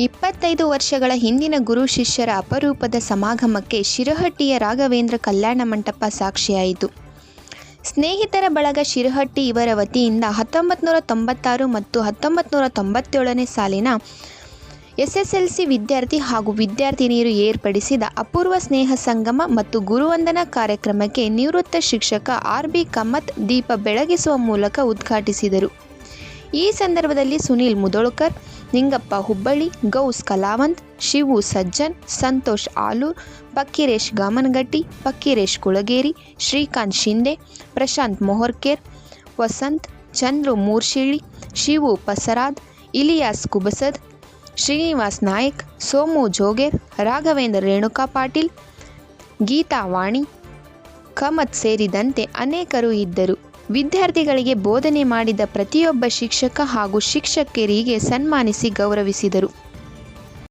25 ವರ್ಷಗಳ ಹಿಂದಿನ ಗುರು ಶಿಷ್ಯರ ಅಪರೂಪದ ಸಮಾಗಮಕ್ಕೆ ಶಿರಹಟ್ಟಿಯ ರಾಘವೇಂದ್ರ ಕಲ್ಯಾಣ ಮಂಟಪ ಸಾಕ್ಷಿಯಾಯಿತು. ಸ್ನೇಹಿತರ ಬಳಗ ಶಿರಹಟ್ಟಿ ಇವರ ವತಿಯಿಂದ 1996 ಮತ್ತು 1997ನೇ ಸಾಲಿನ SSLC ವಿದ್ಯಾರ್ಥಿ ಹಾಗೂ ವಿದ್ಯಾರ್ಥಿನಿಯರು ಏರ್ಪಡಿಸಿದ ಅಪೂರ್ವ ಸ್ನೇಹ ಸಂಗಮ ಮತ್ತು ಗುರುವಂದನಾ ಕಾರ್ಯಕ್ರಮಕ್ಕೆ ನಿವೃತ್ತ ಶಿಕ್ಷಕ RB ಕಮ್ಮತ್ ದೀಪ ಬೆಳಗಿಸುವ ಮೂಲಕ ಉದ್ಘಾಟಿಸಿದರು. ಈ ಸಂದರ್ಭದಲ್ಲಿ ಸುನೀಲ್ ಮುದೋಳ್ಕರ್, ನಿಂಗಪ್ಪ ಹುಬ್ಬಳ್ಳಿ, ಗೌಸ್ ಕಲಾವಂತ್, ಶಿವು ಸಜ್ಜನ್, ಸಂತೋಷ್ ಆಲೂರ್, ಪಕ್ಕಿರೇಶ್ ಗಾಮನಗಟ್ಟಿ, ಪಕ್ಕಿರೇಶ್ ಕುಳಗೇರಿ, ಶ್ರೀಕಾಂತ್ ಶಿಂದೆ, ಪ್ರಶಾಂತ್ ಮೊಹರ್ಕೇರ್, ವಸಂತ್, ಚಂದ್ರು ಮೂರ್ಶಿಳ್ಳಿ, ಶಿವು ಪಸರಾದ್, ಇಲಿಯಾಸ್ ಕುಬಸದ್, ಶ್ರೀನಿವಾಸ್ ನಾಯಕ್, ಸೋಮು ಜೋಗೇರ್, ರಾಘವೇಂದ್ರ ರೇಣುಕಾ ಪಾಟೀಲ್, ಗೀತಾ ವಾಣಿ, ಕಮತ್ ಸೇರಿದಂತೆ ಅನೇಕರು ಇದ್ದರು. ವಿದ್ಯಾರ್ಥಿಗಳಿಗೆ ಬೋಧನೆ ಮಾಡಿದ ಪ್ರತಿಯೊಬ್ಬ ಶಿಕ್ಷಕ ಹಾಗೂ ಶಿಕ್ಷಕಿಯರಿಗೆ ಸನ್ಮಾನಿಸಿ ಗೌರವಿಸಿದರು.